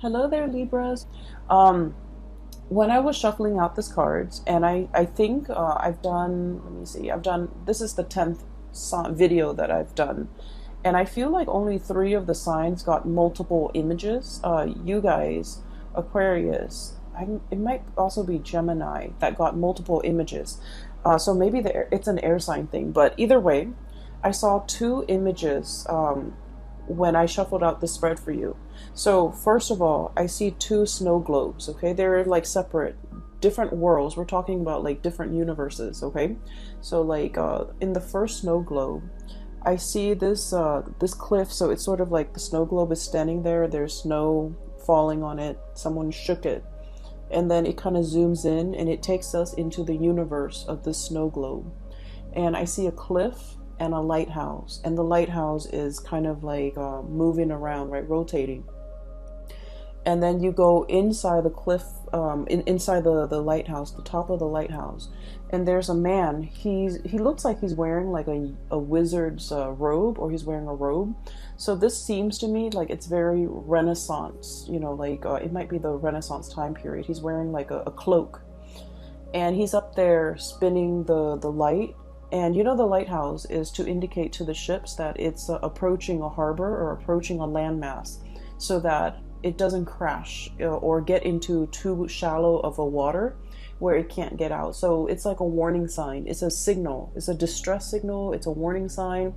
Hello there, Libras. Um, when I was shuffling out these cards, and I think I've done, let me see, this is the 10th video that I've done. And I feel like only three of the signs got multiple images. You guys, Aquarius, it might also be Gemini that got multiple images. So maybe it's an air sign thing. But either way, I saw two images when I shuffled out the spread for you. So first of all, I see two snow globes, okay? They're like separate, different worlds. We're talking about like different universes, okay? So like in the first snow globe, I see this cliff, so it's sort of like the snow globe is standing there, there's snow falling on it, someone shook it. And then it kind of zooms in and it takes us into the universe of the snow globe. And I see a cliff and a lighthouse, and the lighthouse is kind of like moving around, right, rotating. And then you go inside the cliff, inside the lighthouse, the top of the lighthouse, and there's a man. He looks like he's wearing like a wizard's robe, or he's wearing a robe. So this seems to me like it's very Renaissance, you know, like it might be the Renaissance time period. He's wearing like a cloak, and he's up there spinning the light. And you know, the lighthouse is to indicate to the ships that it's approaching a harbor or approaching a landmass, so that it doesn't crash or get into too shallow of a water where it can't get out. So it's like a warning sign. It's a signal. It's a distress signal. It's a warning sign.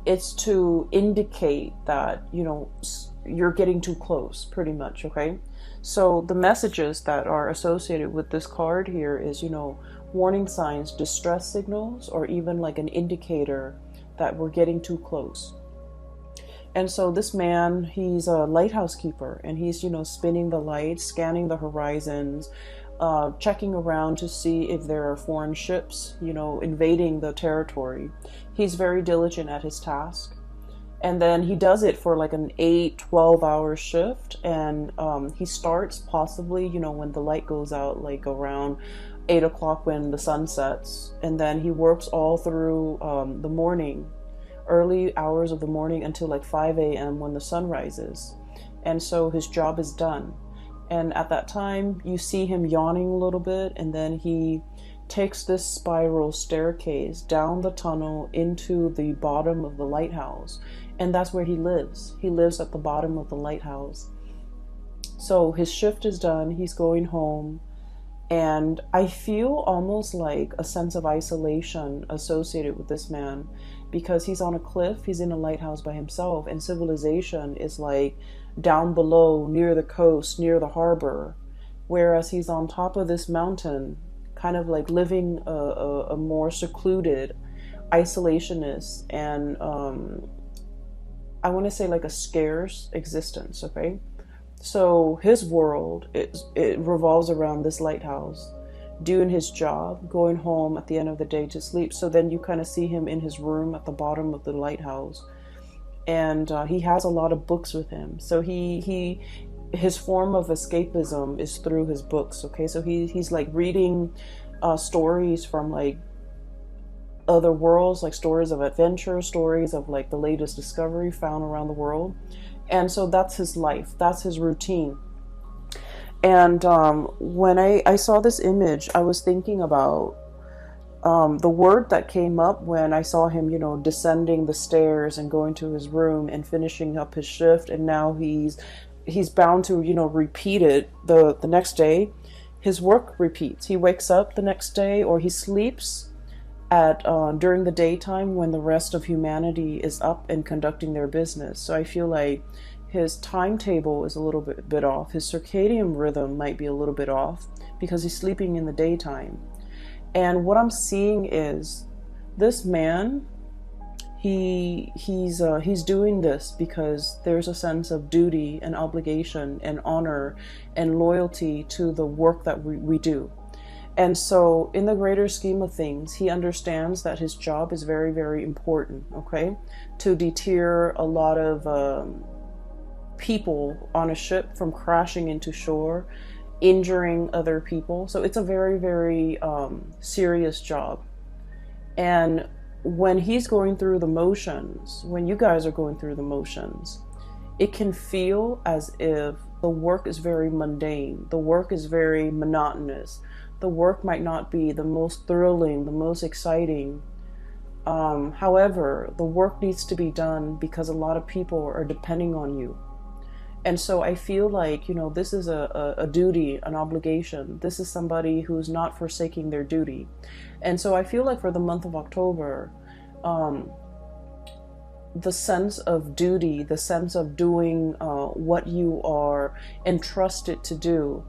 It's to indicate that, you know, you're getting too close, pretty much, okay? So the messages that are associated with this card here is, you know, warning signs, distress signals, or even like an indicator that we're getting too close. And so this man, he's a lighthouse keeper, and he's, you know, spinning the lights, scanning the horizons, checking around to see if there are foreign ships, you know, invading the territory. He's very diligent at his task. And then he does it for like an 8-12 hour shift. And he starts possibly, you know, when the light goes out, like around 8 o'clock when the sun sets. And then he works all through the morning, early hours of the morning, until like 5 a.m. when the sun rises. And so his job is done. And at that time, you see him yawning a little bit, and then he takes this spiral staircase down the tunnel into the bottom of the lighthouse. And that's where he lives. He lives at the bottom of the lighthouse. So his shift is done. He's going home. And I feel almost like a sense of isolation associated with this man, because he's on a cliff, he's in a lighthouse by himself, and civilization is like down below, near the coast, near the harbor, whereas he's on top of this mountain, kind of like living a more secluded, isolationist, and I want to say like a scarce existence, okay? So his world, it revolves around this lighthouse, doing his job, going home at the end of the day to sleep. So then you kind of see him in his room at the bottom of the lighthouse, and he has a lot of books with him. So his form of escapism is through his books. Okay, so he's like reading stories from like other worlds, like stories of adventure, stories of like the latest discovery found around the world. And so that's his life, that's his routine. And when I saw this image, I was thinking about the word that came up when I saw him, you know, descending the stairs and going to his room and finishing up his shift. And now he's bound to, you know, repeat it the next day. His work repeats. He wakes up the next day, or he sleeps at during the daytime when the rest of humanity is up and conducting their business. So I feel like his timetable is a little bit off. His circadian rhythm might be a little bit off because he's sleeping in the daytime. And what I'm seeing is this man, he's doing this because there's a sense of duty and obligation and honor and loyalty to the work that we do. And so in the greater scheme of things, he understands that his job is very, very important, okay? To deter a lot of people on a ship from crashing into shore, injuring other people. So it's a very, very serious job. And when he's going through the motions, when you guys are going through the motions, it can feel as if the work is very mundane, the work is very monotonous, the work might not be the most thrilling, the most exciting. However, the work needs to be done because a lot of people are depending on you. And so I feel like, this is a duty, an obligation. This is somebody who's not forsaking their duty. And so I feel like for the month of October, the sense of duty, the sense of doing what you are entrusted to do,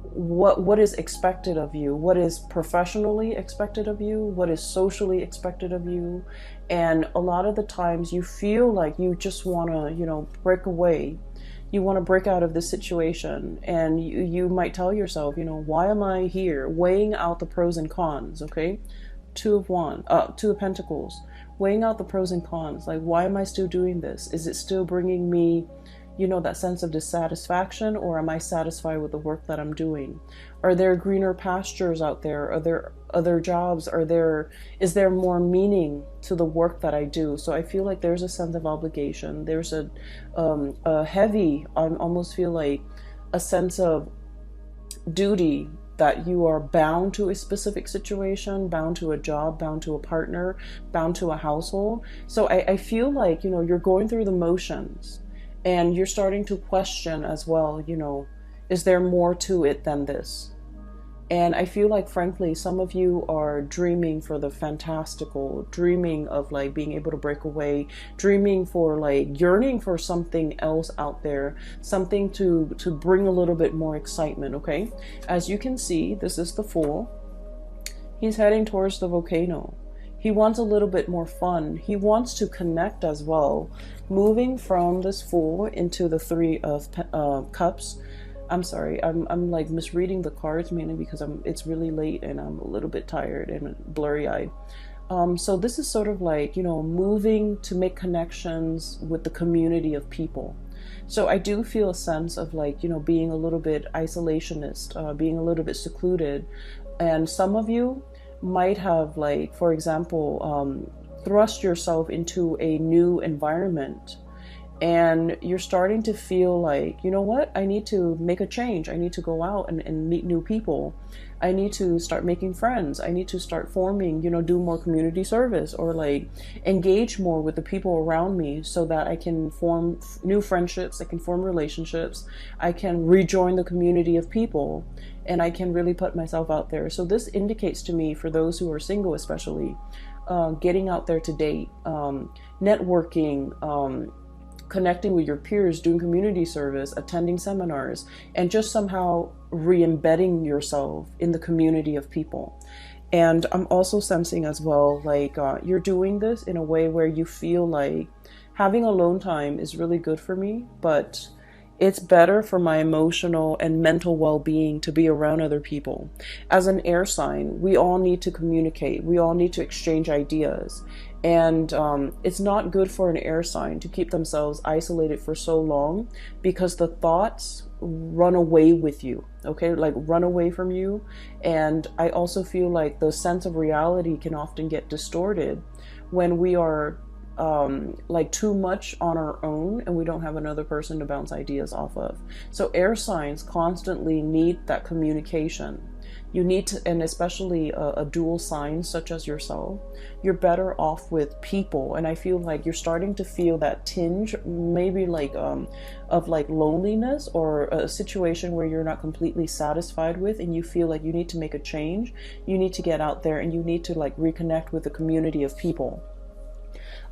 what is expected of you, what is professionally expected of you, what is socially expected of you. And a lot of the times you feel like you just want to, break away. You want to break out of this situation, and you might tell yourself, why am I here? Weighing out the pros and cons, okay? Two of Pentacles. Weighing out the pros and cons. Like, why am I still doing this? Is it still bringing me, that sense of dissatisfaction, or am I satisfied with the work that I'm doing? Are there greener pastures out there? Are there other jobs? Is there more meaning to the work that I do? So I feel like there's a sense of obligation. There's a heavy, I almost feel like a sense of duty, that you are bound to a specific situation, bound to a job, bound to a partner, bound to a household. So I feel like, you're going through the motions. And you're starting to question as well, is there more to it than this? And I feel like, frankly, some of you are dreaming for the fantastical, dreaming of like being able to break away, dreaming for like yearning for something else out there, something to bring a little bit more excitement, okay? As you can see, this is the Fool. He's heading towards the volcano. He wants a little bit more fun. He wants to connect as well. Moving from this Fool into the Three of Cups. I'm sorry, I'm like misreading the cards mainly because it's really late and I'm a little bit tired and blurry-eyed. So this is sort of like, moving to make connections with the community of people. So I do feel a sense of like, being a little bit isolationist, being a little bit secluded. And some of you might have, like, for example, thrust yourself into a new environment, and you're starting to feel like, what, I need to make a change. I need to go out and meet new people. I need to start making friends. I need to start forming, do more community service, or like engage more with the people around me so that I can form new friendships. I can form relationships. I can rejoin the community of people, and I can really put myself out there. So this indicates to me, for those who are single especially, getting out there to date, networking, connecting with your peers, doing community service, attending seminars, and just somehow re-embedding yourself in the community of people. And I'm also sensing as well, like, you're doing this in a way where you feel like having alone time is really good for me, but it's better for my emotional and mental well-being to be around other people. As an air sign, we all need to communicate. We all need to exchange ideas. And it's not good for an air sign to keep themselves isolated for so long, because the thoughts run away with you, okay? Like, run away from you. And I also feel like the sense of reality can often get distorted when we are like too much on our own and we don't have another person to bounce ideas off of. So air signs constantly need that communication. You need to, and especially a dual sign such as yourself, you're better off with people. And I feel like you're starting to feel that tinge, maybe like of like loneliness, or a situation where you're not completely satisfied with, and you feel like you need to make a change. You need to get out there and you need to like reconnect with the community of people.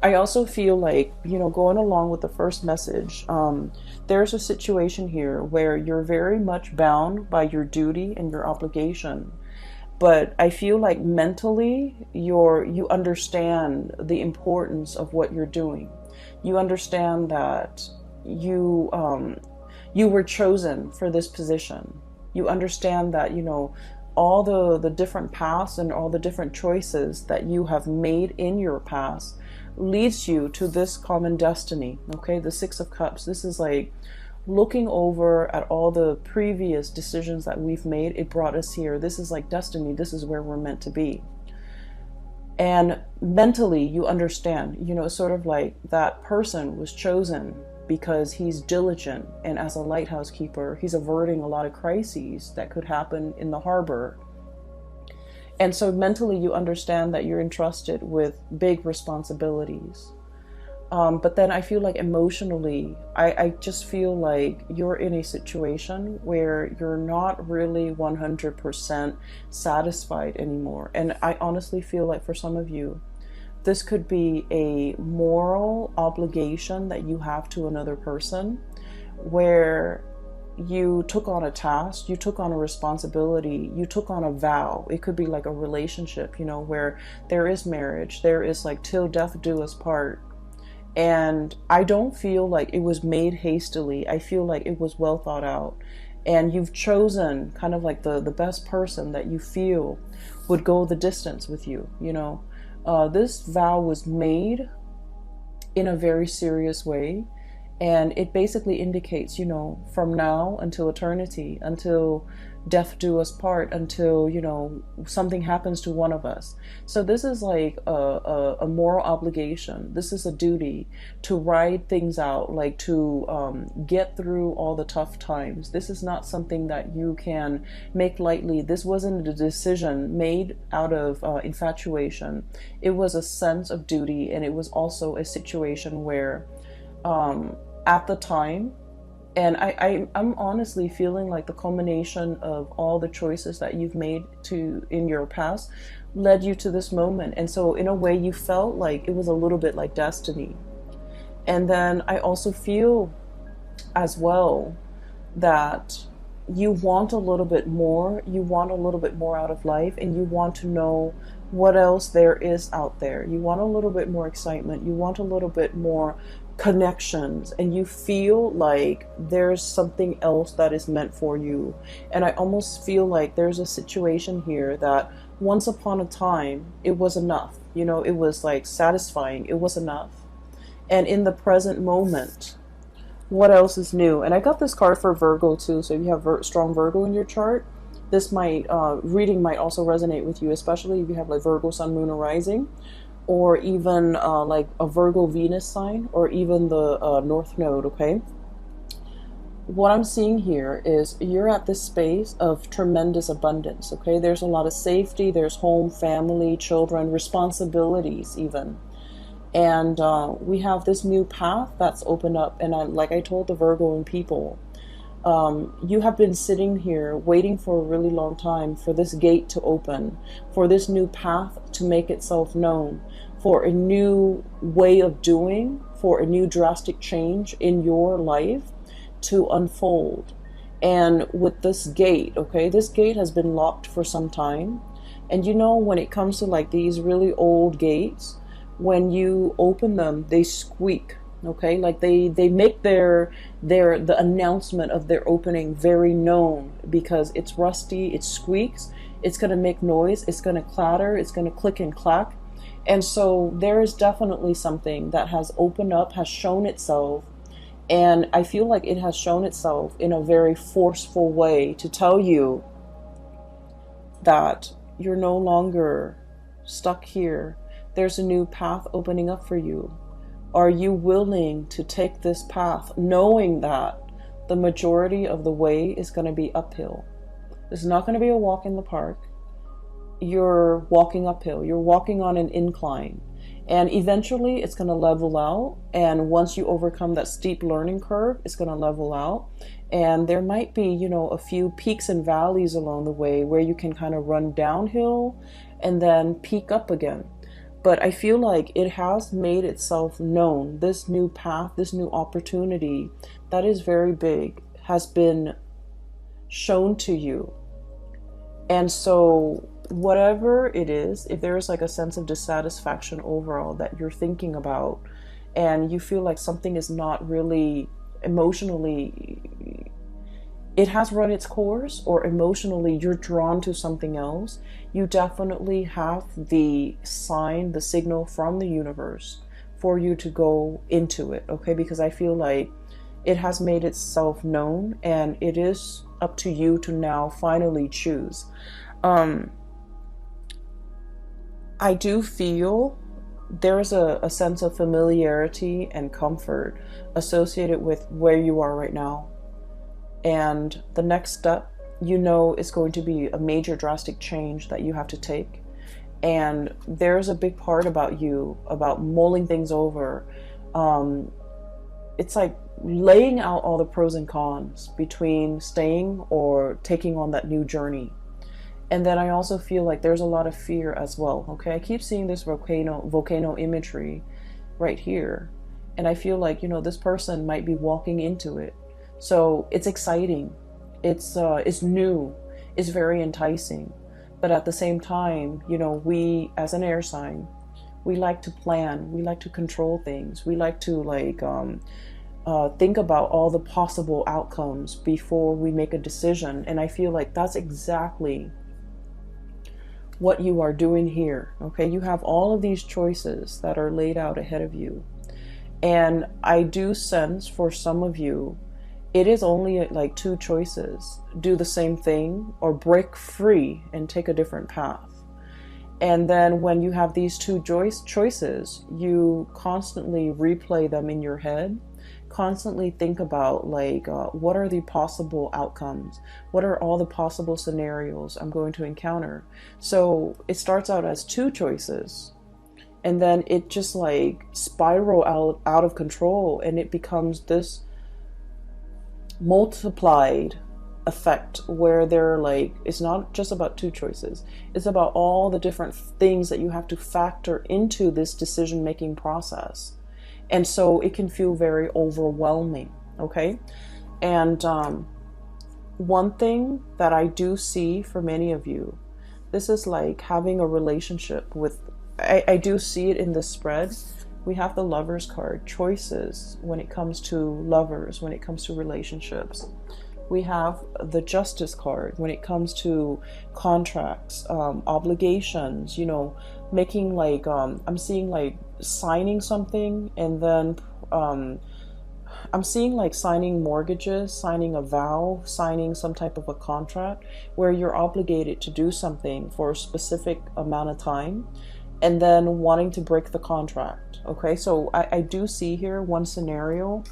I also feel like, going along with the first message, there's a situation here where you're very much bound by your duty and your obligation. But I feel like mentally you understand the importance of what you're doing. You understand that you were chosen for this position. You understand that, all the different paths and all the different choices that you have made in your past leads you to this common destiny, okay? The Six of Cups. This is like looking over at all the previous decisions that we've made. It brought us here. This is like destiny. This is where we're meant to be. And mentally, you understand, sort of like that person was chosen because he's diligent, and as a lighthouse keeper, he's averting a lot of crises that could happen in the harbor. And so mentally you understand that you're entrusted with big responsibilities. But then I feel like emotionally, I just feel like you're in a situation where you're not really 100% satisfied anymore. And I honestly feel like for some of you, this could be a moral obligation that you have to another person, where you took on a task, you took on a responsibility, you took on a vow. It could be like a relationship, you know, where there is marriage, there is like till death do us part. And I don't feel like it was made hastily. I feel like it was well thought out. And you've chosen kind of like the best person that you feel would go the distance with you, you know. This vow was made in a very serious way. And it basically indicates, you know, from now until eternity, until death do us part, until, you know, something happens to one of us. So this is like a moral obligation. This is a duty to ride things out, like to get through all the tough times. This is not something that you can make lightly. This wasn't a decision made out of infatuation. It was a sense of duty, and it was also a situation where at the time, and I'm honestly feeling like the culmination of all the choices that you've made in your past led you to this moment. And so in a way you felt like it was a little bit like destiny. And then I also feel as well that you want a little bit more. You want a little bit more out of life, and you want to know what else there is out there. You want a little bit more excitement. You want a little bit more connections, and you feel like there's something else that is meant for you. And I almost feel like there's a situation here that once upon a time it was enough, you know, it was like satisfying, it was enough. And in the present moment, what else is new? And I got this card for Virgo too, so if you have strong Virgo in your chart, this reading might also resonate with you, especially if you have like Virgo sun, moon, or rising, or even like a Virgo Venus sign, or even the North Node, okay? What I'm seeing here is you're at this space of tremendous abundance, okay? There's a lot of safety, there's home, family, children, responsibilities even. And we have this new path that's opened up, and like I told the Virgo people, you have been sitting here waiting for a really long time for this gate to open, for this new path to make itself known, for a new way of doing, for a new drastic change in your life to unfold. And with this gate, okay, this gate has been locked for some time. And you know, when it comes to like these really old gates, when you open them, they squeak. Okay, like they make the announcement of their opening very known, because it's rusty, it squeaks, it's going to make noise, it's going to clatter, it's going to click and clack. And so there is definitely something that has opened up, has shown itself, and I feel like it has shown itself in a very forceful way to tell you that you're no longer stuck here. There's a new path opening up for you. Are you willing to take this path, knowing that the majority of the way is going to be uphill? It's not going to be a walk in the park. You're walking uphill. You're walking on an incline. And eventually it's going to level out. And once you overcome that steep learning curve, it's going to level out. And there might be, you know, a few peaks and valleys along the way where you can kind of run downhill and then peak up again. But I feel like it has made itself known. This new path, this new opportunity that is very big has been shown to you. And so whatever it is, if there is like a sense of dissatisfaction overall that you're thinking about, and you feel like something is not really emotionally, it has run its course, or emotionally you're drawn to something else, you definitely have the sign, the signal from the universe for you to go into it, okay? Because I feel like it has made itself known, and it is up to you to now finally choose. I do feel there's a sense of familiarity and comfort associated with where you are right now. And the next step, you know, is going to be a major drastic change that you have to take. And there's a big part about you, about mulling things over. It's like laying out all the pros and cons between staying or taking on that new journey. And then I also feel like there's a lot of fear as well. Okay, I keep seeing this volcano imagery right here. And I feel like, you know, this person might be walking into it. So it's exciting. It's new. It's very enticing. But at the same time, you know, we as an air sign, we like to plan. We like to control things. We like to think about all the possible outcomes before we make a decision. And I feel like that's exactly what you are doing here. Okay, you have all of these choices that are laid out ahead of you. And I do sense for some of you, it is only like two choices: do the same thing or break free and take a different path. And then when you have these two choices, you constantly replay them in your head, constantly think about what are the possible outcomes? What are all the possible scenarios I'm going to encounter? So it starts out as two choices, and then it just like spiral out of control, and it becomes this multiplied effect where they're like, it's not just about two choices, it's about all the different things that you have to factor into this decision-making process. And so it can feel very overwhelming. Okay, and one thing that I do see for many of you, this is like having a relationship with, I do see it in the spread. We have the Lovers card, choices when it comes to lovers, when it comes to relationships. We have the Justice card when it comes to contracts, obligations, you know, making like, I'm seeing like signing something, and then I'm seeing like signing mortgages, signing a vow, signing some type of a contract where you're obligated to do something for a specific amount of time, and then wanting to break the contract. Okay, so I do see here one scenario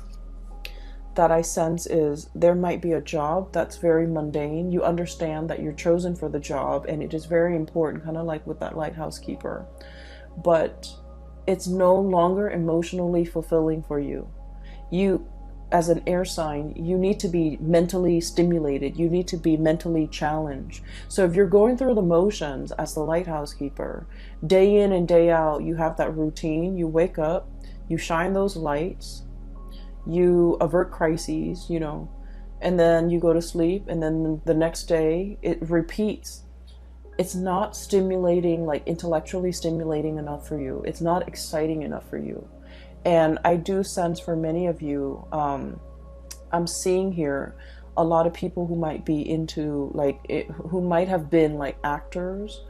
that I sense is there might be a job that's very mundane. You understand that you're chosen for the job and it is very important, kind of like with that lighthouse keeper, but it's no longer emotionally fulfilling for you. You, as an air sign, you need to be mentally stimulated. You need to be mentally challenged. So if you're going through the motions as the lighthouse keeper, day in and day out, you have that routine. You wake up, you shine those lights, you avert crises, you know, and then you go to sleep, and then the next day it repeats. It's not stimulating, like intellectually stimulating enough for you. It's not exciting enough for you. And I do sense for many of you, I'm seeing here a lot of people who might be into who might have been like actors,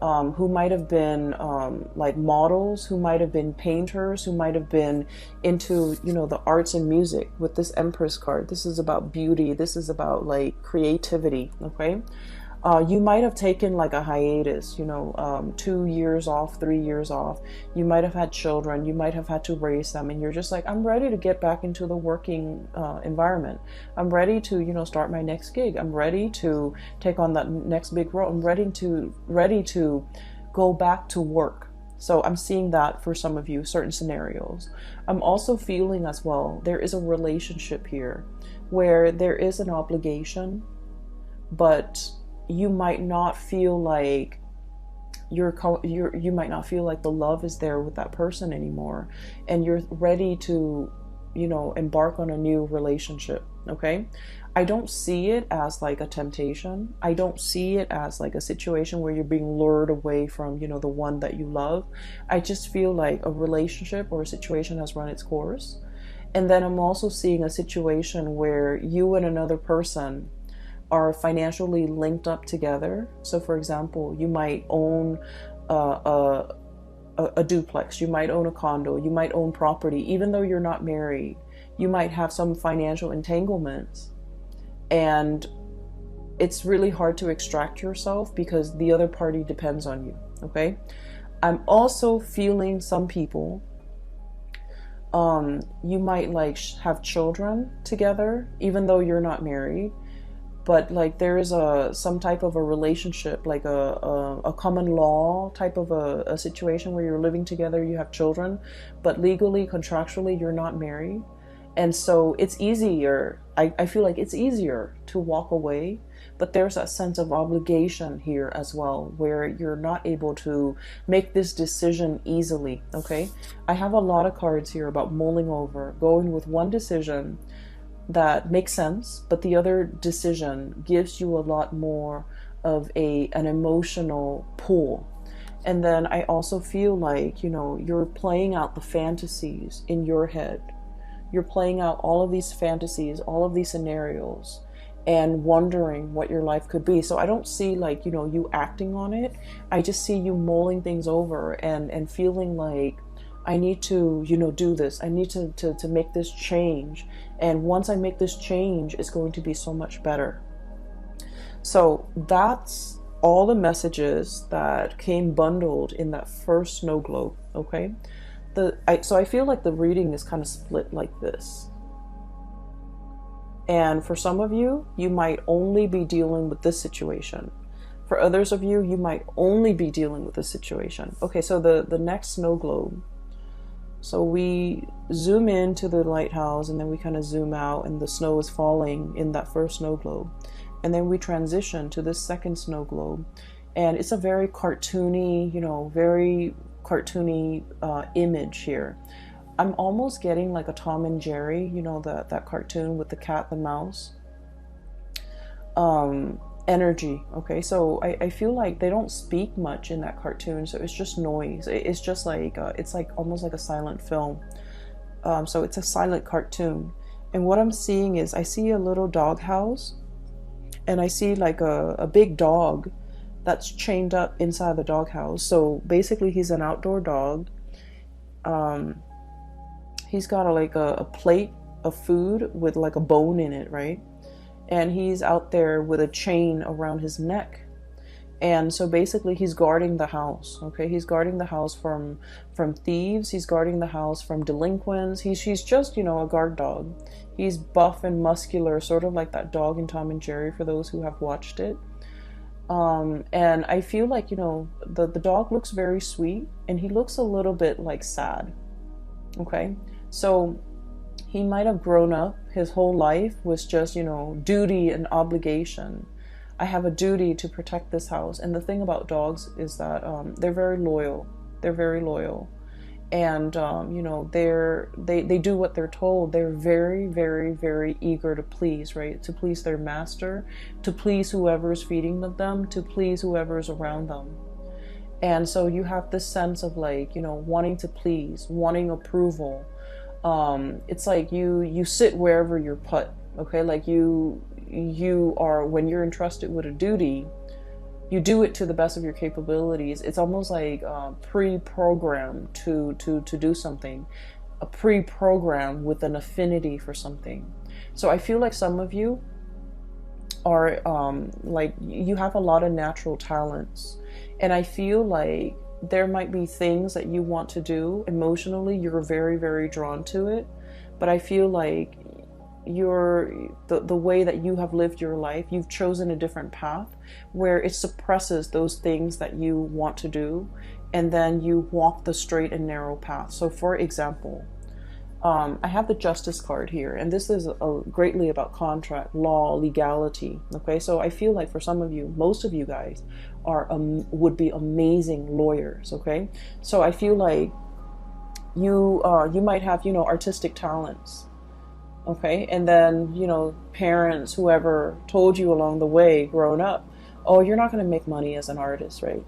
who might have been like models, who might have been painters, who might have been into, you know, the arts and music. With this Empress card, this is about beauty. This is about like creativity. Okay. You might have taken like a hiatus, you know, 2 years off, 3 years off. You might have had children. You might have had to raise them. And you're just like, I'm ready to get back into the working environment. I'm ready to, you know, start my next gig. I'm ready to take on that next big role. I'm ready to go back to work. So I'm seeing that for some of you, certain scenarios. I'm also feeling as well, there is a relationship here where there is an obligation, but you might not feel like you might not feel like the love is there with that person anymore, and you're ready to, you know, embark on a new relationship. Okay, I don't see it as like a temptation. I don't see it as like a situation where you're being lured away from, you know, the one that you love. I just feel like a relationship or a situation has run its course. And then I'm also seeing a situation where you and another person are financially linked up together. So for example, you might own a duplex, you might own a condo, you might own property, even though you're not married. You might have some financial entanglements, and it's really hard to extract yourself because the other party depends on you. Okay, I'm also feeling some people, you might like have children together, even though you're not married. But like there is some type of a relationship, like a common law type of a situation where you're living together, you have children, but legally, contractually, you're not married. And so it's easier, I feel like it's easier to walk away, but there's that sense of obligation here as well, where you're not able to make this decision easily, okay? I have a lot of cards here about mulling over, going with one decision that makes sense, but the other decision gives you a lot more of an emotional pull. And then I also feel like, you know, you're playing out the fantasies in your head. You're playing out all of these fantasies, all of these scenarios, and wondering what your life could be. So I don't see like, you know, you acting on it. I just see you mulling things over and feeling like, I need to, you know, do this. I need to make this change. And once I make this change, it's going to be so much better. So that's all the messages that came bundled in that first snow globe, okay? So I feel like the reading is kind of split like this. And for some of you, you might only be dealing with this situation. For others of you, you might only be dealing with this situation. Okay, so the next snow globe. So we zoom into the lighthouse and then we kind of zoom out and the snow is falling in that first snow globe. And then we transition to this second snow globe. And it's a very cartoony, you know, very cartoony image here. I'm almost getting like a Tom and Jerry, you know, that cartoon with the cat, the mouse. Energy, okay? So I feel like they don't speak much in that cartoon, so it's just noise. It's just like, it's like almost like a silent film. So it's a silent cartoon. And what I'm seeing is I see a little dog house, and I see like a big dog that's chained up inside the dog house. So basically he's an outdoor dog. He's got a plate of food with like a bone in it, right? And he's out there with a chain around his neck. And so basically he's guarding the house, okay? He's guarding the house from thieves. He's guarding the house from delinquents. He's just, you know, a guard dog. He's buff and muscular, sort of like that dog in Tom and Jerry, for those who have watched it. And I feel like, you know, the dog looks very sweet and he looks a little bit like sad, okay? So he might have grown up, his whole life was just, you know, duty and obligation. I have a duty to protect this house. And the thing about dogs is that they're very loyal. They're very loyal. And, you know, they do what they're told. They're very, very, very eager to please, right? To please their master, to please whoever's feeding them, to please whoever's around them. And so you have this sense of like, you know, wanting to please, wanting approval. It's like you sit wherever you're put, okay? Like you are, when you're entrusted with a duty, you do it to the best of your capabilities. It's almost like pre-programmed to do something, a pre-program with an affinity for something. So I feel like some of you are like you have a lot of natural talents, and I feel like there might be things that you want to do emotionally. You're very, very drawn to it, but I feel like the way that you have lived your life, you've chosen a different path where it suppresses those things that you want to do, and then you walk the straight and narrow path. So for example, I have the Justice card here, and this is greatly about contract, law, legality, okay? So I feel like for some of you, most of you guys would be amazing lawyers, okay? So I feel like you might have, you know, artistic talents, okay? And then, you know, parents, whoever told you along the way growing up, oh, you're not going to make money as an artist, right?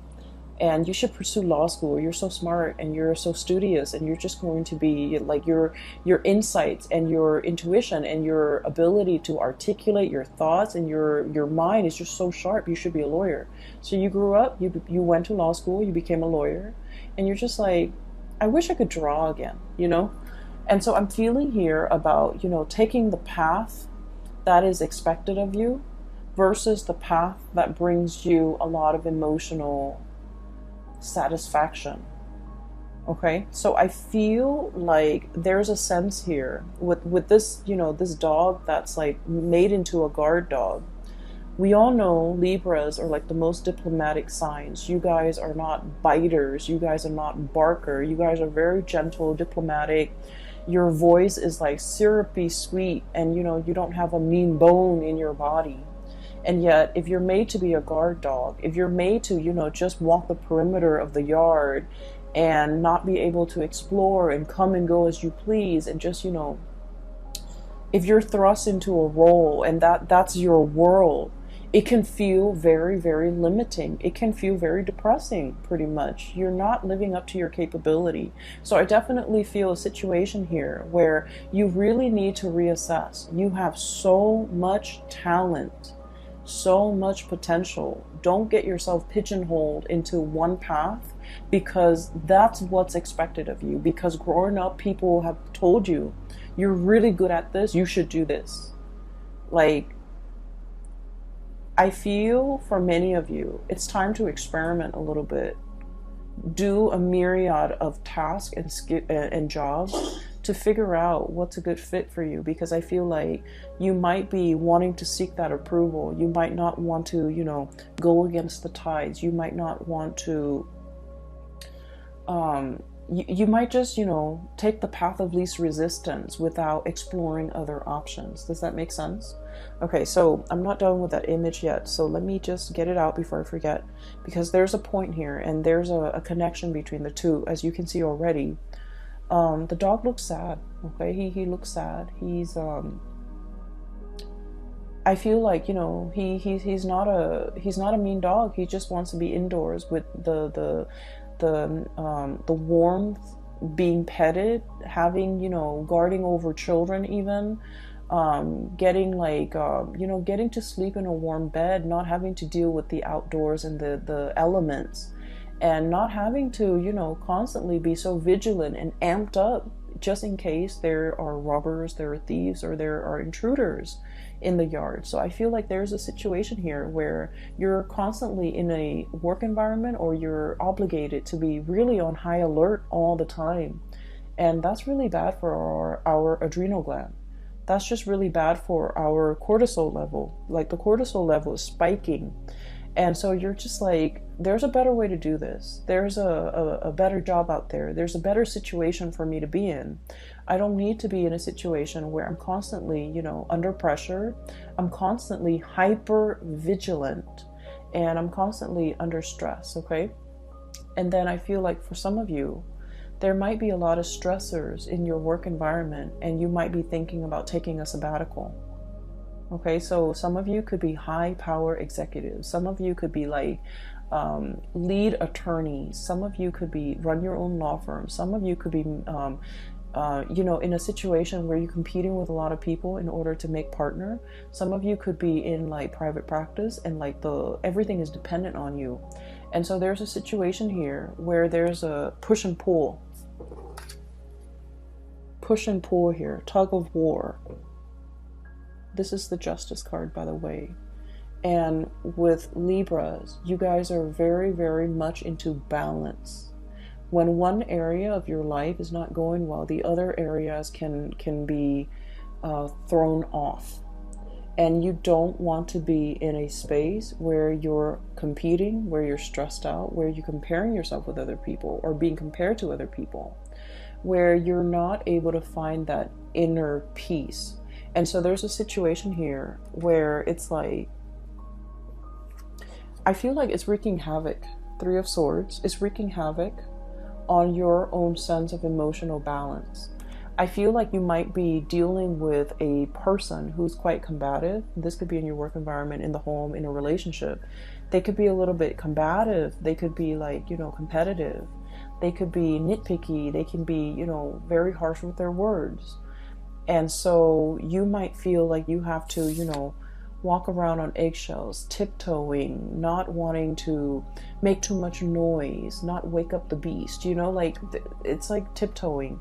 And you should pursue law school. You're so smart and you're so studious, and you're just going to be like your insights and your intuition and your ability to articulate your thoughts and your mind is just so sharp. You should be a lawyer. So you grew up, you went to law school, you became a lawyer, and you're just like, I wish I could draw again, you know? And so I'm feeling here about, you know, taking the path that is expected of you versus the path that brings you a lot of emotional satisfaction. Okay, so I feel like there's a sense here with this, this dog that's like made into a guard dog. We all know Libras are like the most diplomatic signs. You guys are not biters. You guys are not barker. You guys are very gentle, diplomatic. Your voice is like syrupy sweet, and you don't have a mean bone in your body. And yet, if you're made to be a guard dog, if you're made to, just walk the perimeter of the yard and not be able to explore and come and go as you please, and just, if you're thrust into a role and that's your world, it can feel very, very limiting. It can feel very depressing, pretty much. You're not living up to your capability. So I definitely feel a situation here where you really need to reassess. You have so much talent, so much potential. Don't get yourself pigeonholed into one path, because that's what's expected of you. Because growing up, people have told you, you're really good at this, you should do this. Like, I feel for many of you, it's time to experiment a little bit. Do a myriad of tasks and jobs to figure out what's a good fit for you, because I feel like you might be wanting to seek that approval. You might not want to, go against the tides. You might not want to, you might just, take the path of least resistance without exploring other options. Does that make sense? Okay, so I'm not done with that image yet, so let me just get it out before I forget, because there's a point here, and there's a connection between the two, as you can see already. The dog looks sad. Okay, he looks sad. He's I feel like, he's not a mean dog. He just wants to be indoors with the warmth, being petted, having, guarding over children, even getting like getting to sleep in a warm bed, not having to deal with the outdoors and the elements, and not having to constantly be so vigilant and amped up just in case there are robbers, there are thieves, or there are intruders in the yard. So I feel like there's a situation here where you're constantly in a work environment, or you're obligated to be really on high alert all the time. And that's really bad for our adrenal gland. That's just really bad for our cortisol level. Like, the cortisol level is spiking. And so you're just like, there's a better way to do this. There's a better job out there. There's a better situation for me to be in. I don't need to be in a situation where I'm constantly, under pressure. I'm constantly hyper vigilant, and I'm constantly under stress, okay? And then I feel like for some of you, there might be a lot of stressors in your work environment, and you might be thinking about taking a sabbatical. Okay, so some of you could be high power executives. Some of you could be like lead attorneys. Some of you could be run your own law firm. Some of you could be, in a situation where you're competing with a lot of people in order to make partner. Some of you could be in like private practice, and like everything is dependent on you. And so there's a situation here where there's a push and pull. Push and pull here, tug of war. This is the Justice card, by the way. And with Libras, you guys are very, very much into balance. When one area of your life is not going well, the other areas can be thrown off. And you don't want to be in a space where you're competing, where you're stressed out, where you're comparing yourself with other people, or being compared to other people, where you're not able to find that inner peace. And so there's a situation here where it's like, I feel like it's wreaking havoc. Three of Swords is wreaking havoc on your own sense of emotional balance. I feel like you might be dealing with a person who's quite combative. This could be in your work environment, in the home, in a relationship. They could be a little bit combative. They could be like, competitive. They could be nitpicky. They can be, very harsh with their words. And so you might feel like you have to, walk around on eggshells, tiptoeing, not wanting to make too much noise, not wake up the beast, it's like tiptoeing.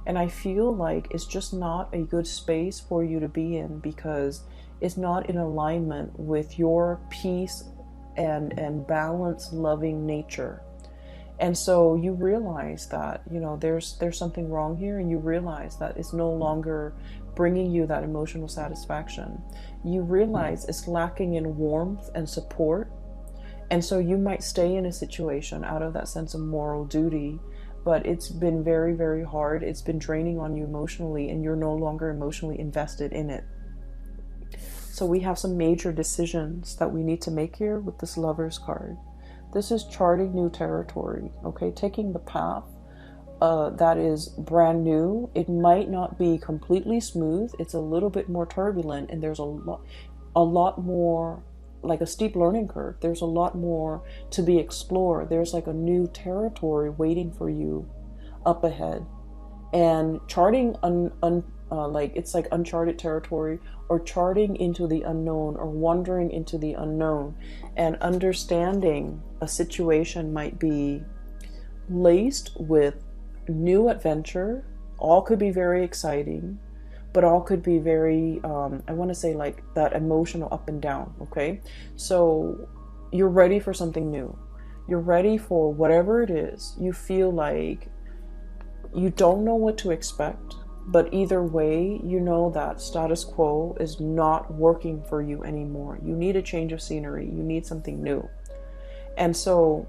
And I feel like it's just not a good space for you to be in, because it's not in alignment with your peace and balance loving nature. And so you realize that, there's something wrong here, and you realize that it's no longer bringing you that emotional satisfaction. You realize it's lacking in warmth and support. And so you might stay in a situation out of that sense of moral duty, but it's been very, very hard. It's been draining on you emotionally, and you're no longer emotionally invested in it. So we have some major decisions that we need to make here with this Lovers card. This is charting new territory, okay? Taking the path that is brand new. It might not be completely smooth. It's a little bit more turbulent, and there's a lot more, like a steep learning curve. There's a lot more to be explored. There's like a new territory waiting for you up ahead. And charting it's like uncharted territory, or charting into the unknown, or wandering into the unknown, and understanding a situation might be laced with new adventure. All could be very exciting, but all could be very, I want to say, like that emotional up and down, okay? So you're ready for something new. You're ready for whatever it is. You feel like you don't know what to expect, but either way, you know that status quo is not working for you anymore. You need a change of scenery. You need something new. And so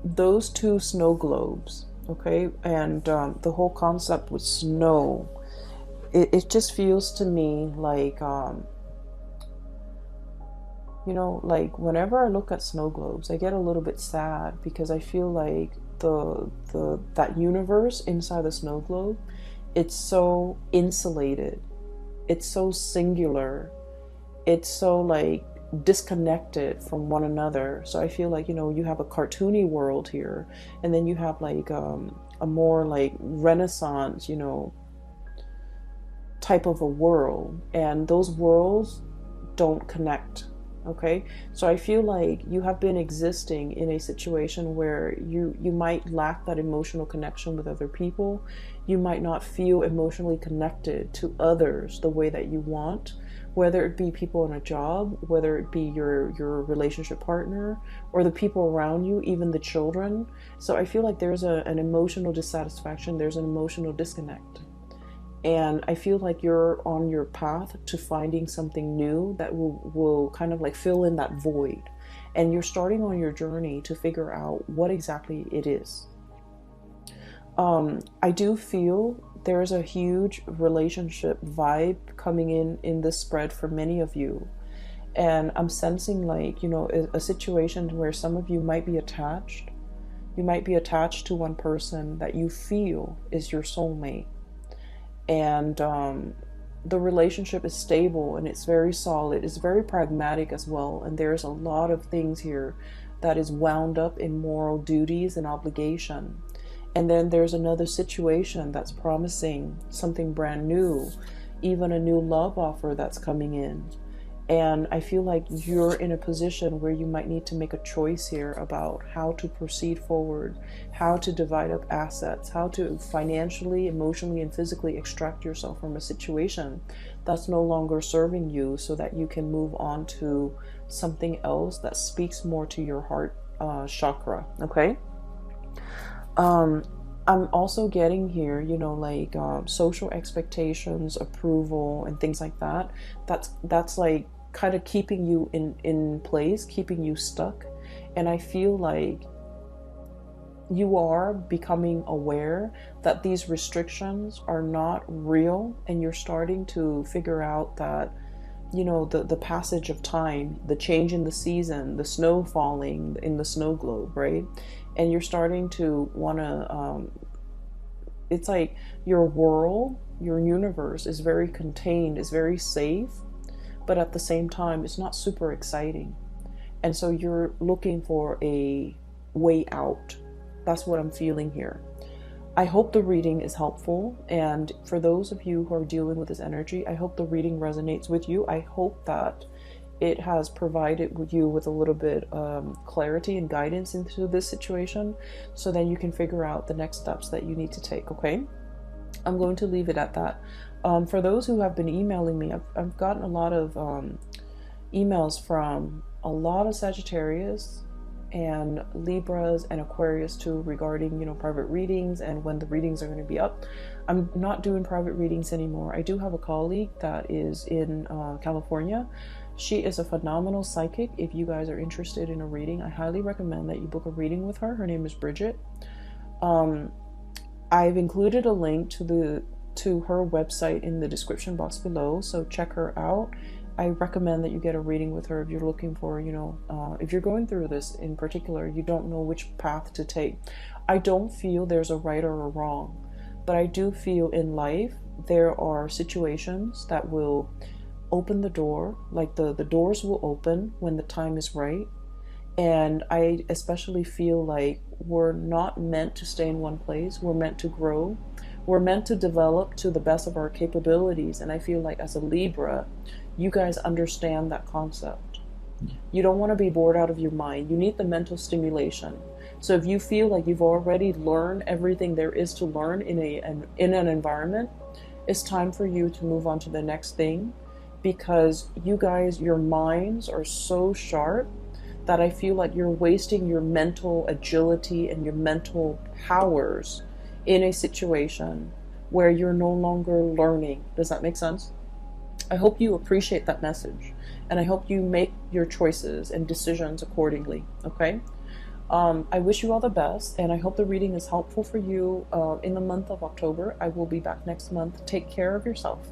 those two snow globes, okay, and the whole concept with snow, it just feels to me like, like whenever I look at snow globes, I get a little bit sad, because I feel like that universe inside the snow globe, it's so insulated, it's so singular, it's so like disconnected from one another. So I feel like, you have a cartoony world here, and then you have like a more like Renaissance, type of a world, and those worlds don't connect. Okay, so I feel like you have been existing in a situation where you might lack that emotional connection with other people. You might not feel emotionally connected to others the way that you want, whether it be people in a job, whether it be your relationship partner, or the people around you, even the children. So I feel like there's an emotional dissatisfaction, there's an emotional disconnect. And I feel like you're on your path to finding something new that will kind of like fill in that void. And you're starting on your journey to figure out what exactly it is. I do feel there's a huge relationship vibe coming in this spread for many of you. And I'm sensing like, a situation where some of you might be attached. You might be attached to one person that you feel is your soulmate. And the relationship is stable, and it's very solid. It's very pragmatic as well. And there's a lot of things here that is wound up in moral duties and obligation. And then there's another situation that's promising something brand new, even a new love offer that's coming in. And I feel like you're in a position where you might need to make a choice here about how to proceed forward, how to divide up assets, how to financially, emotionally, and physically extract yourself from a situation that's no longer serving you, so that you can move on to something else that speaks more to your heart chakra, okay? I'm also getting here, social expectations, approval, and things like that. That's like kind of keeping you in place, keeping you stuck. And I feel like you are becoming aware that these restrictions are not real, and you're starting to figure out that, the passage of time, the change in the season, the snow falling in the snow globe, right? And you're starting to want to, it's like your world, your universe is very contained, is very safe, but at the same time, it's not super exciting. And so you're looking for a way out. That's what I'm feeling here. I hope the reading is helpful. And for those of you who are dealing with this energy, I hope the reading resonates with you. I hope that it has provided you with a little bit clarity and guidance into this situation, so then you can figure out the next steps that you need to take, okay? I'm going to leave it at that. For those who have been emailing me, I've gotten a lot of emails from a lot of Sagittarius and Libras and Aquarius too, regarding, you know, private readings and when the readings are going to be up. I'm not doing private readings anymore. I do have a colleague that is in California. She is a phenomenal psychic. If you guys are interested in a reading, I highly recommend that you book a reading with her. Her name is Bridget. I've included a link to her website in the description box below, so check her out. I recommend that you get a reading with her if you're looking for, you know, if you're going through this in particular, you don't know which path to take. I don't feel there's a right or a wrong, but I do feel in life there are situations that will open the door, like the doors will open when the time is right. And I especially feel like we're not meant to stay in one place. We're meant to grow. We're meant to develop to the best of our capabilities. And I feel like as a Libra, you guys understand that concept. You don't want to be bored out of your mind. You need the mental stimulation. So if you feel like you've already learned everything there is to learn in an environment, it's time for you to move on to the next thing, because you guys, your minds are so sharp that I feel like you're wasting your mental agility and your mental powers in a situation where you're no longer learning. Does that make sense? I hope you appreciate that message, and I hope you make your choices and decisions accordingly, okay? I wish you all the best, and I hope the reading is helpful for you in the month of October. I will be back next month. Take care of yourself.